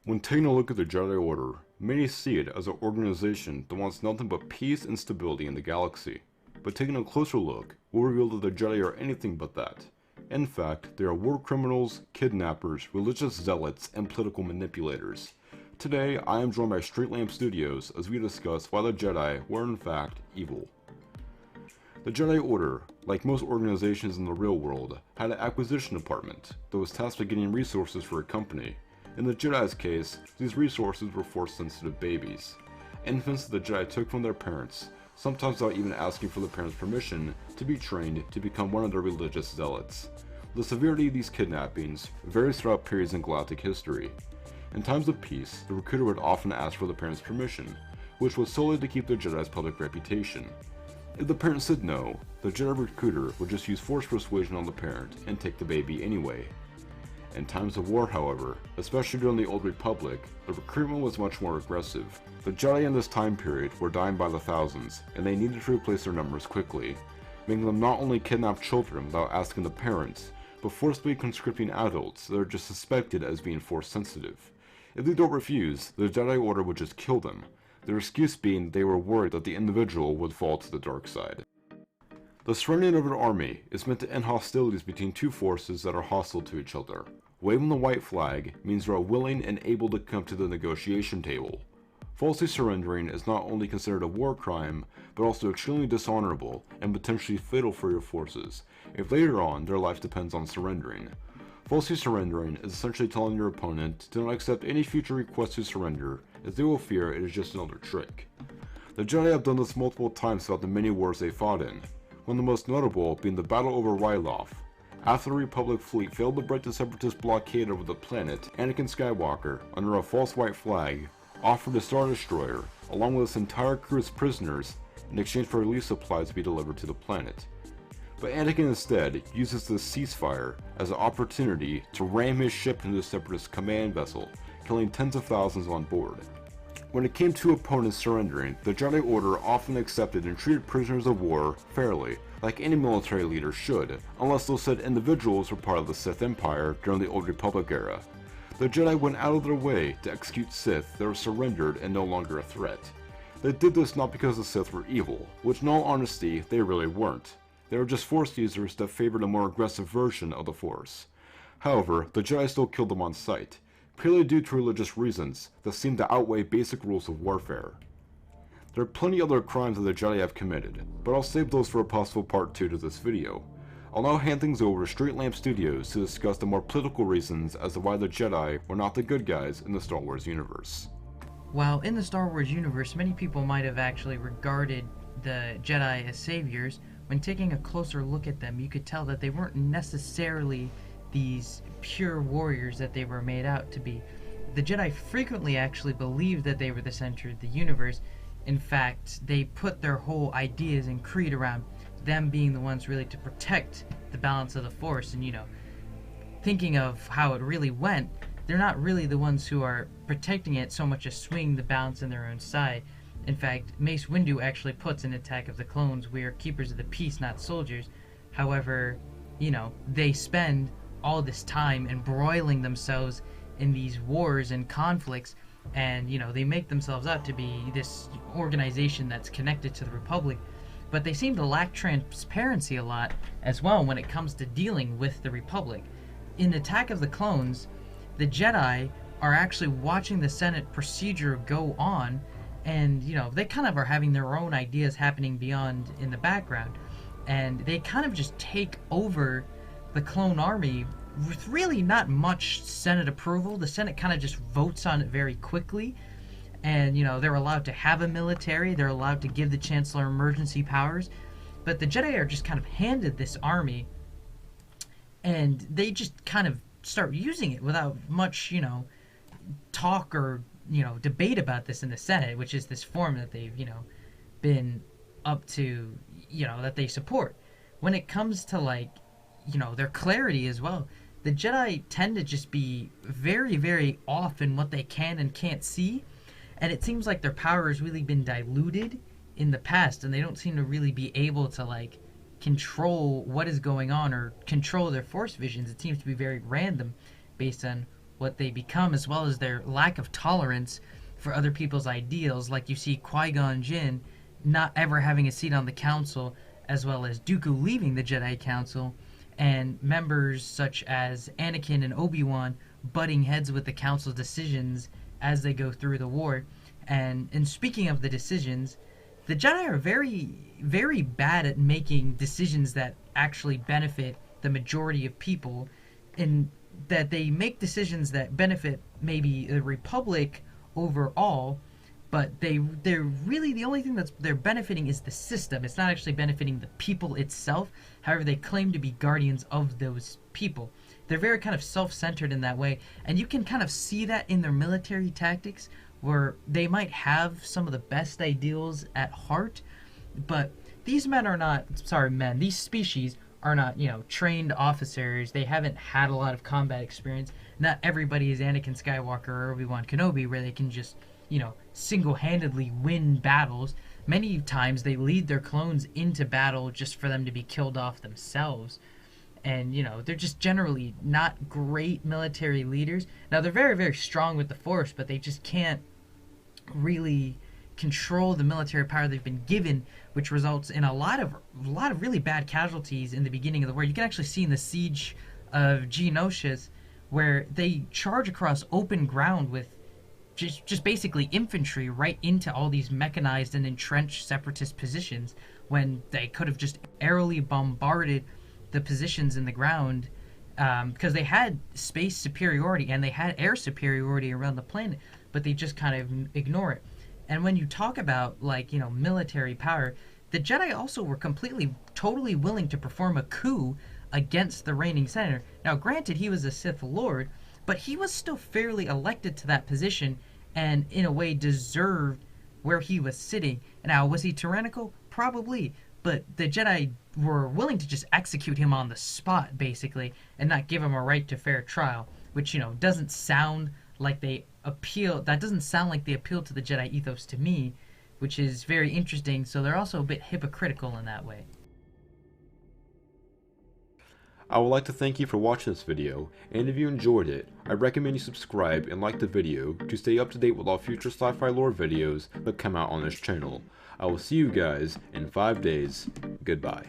When taking a look at the Jedi Order, many see it as an organization that wants nothing but peace and stability in the galaxy. But taking a closer look will reveal that the Jedi are anything but that. In fact, they are war criminals, kidnappers, religious zealots, and political manipulators. Today, I am joined by Streetlamp Studios as we discuss why the Jedi were in fact evil. The Jedi Order, like most organizations in the real world, had an acquisition department that was tasked with getting resources for a company. In the Jedi's case, these resources were Force-sensitive babies. Infants that the Jedi took from their parents, sometimes without even asking for the parents' permission, to be trained to become one of their religious zealots. The severity of these kidnappings varies throughout periods in galactic history. In times of peace, the recruiter would often ask for the parents' permission, which was solely to keep the Jedi's public reputation. If the parent said no, the Jedi recruiter would just use force persuasion on the parent and take the baby anyway. In times of war, however, especially during the Old Republic, the recruitment was much more aggressive. The Jedi in this time period were dying by the thousands, and they needed to replace their numbers quickly, making them not only kidnap children without asking the parents, but forcibly conscripting adults that are just suspected as being force-sensitive. If they don't refuse, the Jedi Order would just kill them, their excuse being they were worried that the individual would fall to the dark side. The surrendering of an army is meant to end hostilities between two forces that are hostile to each other. Waving the white flag means they are willing and able to come to the negotiation table. Falsely surrendering is not only considered a war crime, but also extremely dishonorable and potentially fatal for your forces, if later on their life depends on surrendering. Falsely surrendering is essentially telling your opponent to not accept any future request to surrender, as they will fear it is just another trick. The Jedi have done this multiple times throughout the many wars they fought in, one of the most notable being the battle over Ryloth. After the Republic fleet failed to break the Separatist blockade over the planet, Anakin Skywalker, under a false white flag, offered the Star Destroyer, along with its entire crew as prisoners, in exchange for relief supplies to be delivered to the planet. But Anakin instead uses this ceasefire as an opportunity to ram his ship into the Separatist command vessel, killing tens of thousands on board. When it came to opponents surrendering, the Jedi Order often accepted and treated prisoners of war fairly, like any military leader should, unless those said individuals were part of the Sith Empire during the Old Republic era. The Jedi went out of their way to execute Sith that were surrendered and no longer a threat. They did this not because the Sith were evil, which in all honesty they really weren't. They were just Force users that favored a more aggressive version of the Force. However, the Jedi still killed them on sight, purely due to religious reasons that seemed to outweigh basic rules of warfare. There are plenty of other crimes that the Jedi have committed, but I'll save those for a possible part 2 to this video. I'll now hand things over to Streetlamp Studios to discuss the more political reasons as to why the Jedi were not the good guys in the Star Wars universe. While in the Star Wars universe, many people might have actually regarded the Jedi as saviors, when taking a closer look at them, you could tell that they weren't necessarily these pure warriors that they were made out to be. The Jedi frequently actually believed that they were the center of the universe. In fact, they put their whole ideas and creed around them being the ones really to protect the balance of the Force. And, thinking of how it really went, they're not really the ones who are protecting it so much as swinging the balance on their own side. In fact, Mace Windu actually puts in Attack of the Clones, we are keepers of the peace, not soldiers. However, they spend all this time embroiling themselves in these wars and conflicts, and, they make themselves out to be this organization that's connected to the Republic, but they seem to lack transparency a lot as well when it comes to dealing with the Republic. In Attack of the Clones, the Jedi are actually watching the Senate procedure go on, and, they kind of are having their own ideas happening beyond in the background. And they kind of just take over the clone army with really not much Senate approval. The Senate kind of just votes on it very quickly. And, they're allowed to have a military. They're allowed to give the Chancellor emergency powers. But the Jedi are just kind of handed this army. And they just kind of start using it without much, talk or debate about this in the Senate, which is this form that they've, been up to, that they support. When it comes to, their clarity as well, the Jedi tend to just be very, very off in what they can and can't see, and it seems like their power has really been diluted in the past, and they don't seem to really be able to, control what is going on or control their Force visions. It seems to be very random based on what they become, as well as their lack of tolerance for other people's ideals. Like you see Qui-Gon Jinn not ever having a seat on the council, as well as Dooku leaving the Jedi Council, and members such as Anakin and Obi-Wan butting heads with the council's decisions as they go through the war. And speaking of the decisions, the Jedi are very, very bad at making decisions that actually benefit the majority of people, in that they make decisions that benefit maybe the Republic overall, but they're really, the only thing that's they're benefiting is the system. It's not actually benefiting the people itself. However, they claim to be guardians of those people. They're very kind of self-centered in that way, and you can kind of see that in their military tactics, where they might have some of the best ideals at heart, but these men are not, sorry, men, these species are not, trained officers. They haven't had a lot of combat experience. Not everybody is Anakin Skywalker or Obi-Wan Kenobi, where they can just, single-handedly win battles. Many times they lead their clones into battle just for them to be killed off themselves. And, they're just generally not great military leaders. Now, they're very, very strong with the Force, but they just can't really control the military power they've been given, which results in a lot of really bad casualties in the beginning of the war. You can actually see in the siege of Geonosis, where they charge across open ground with just basically infantry right into all these mechanized and entrenched separatist positions, when they could have just aerially bombarded the positions in the ground, because they had space superiority and they had air superiority around the planet, but they just kind of ignore it. And when you talk about, military power, the Jedi also were totally willing to perform a coup against the reigning senator. Now, granted, he was a Sith Lord, but he was still fairly elected to that position and, in a way, deserved where he was sitting. Now, was he tyrannical? Probably. But the Jedi were willing to just execute him on the spot, basically, and not give him a right to fair trial, which, doesn't sound like they appeal. That doesn't sound like they appeal to the Jedi ethos to me, which is very interesting. So they're also a bit hypocritical in that way. I would like to thank you for watching this video, and if you enjoyed it, I recommend you subscribe and like the video to stay up to date with all future sci-fi lore videos that come out on this channel. I will see you guys in 5 days. Goodbye.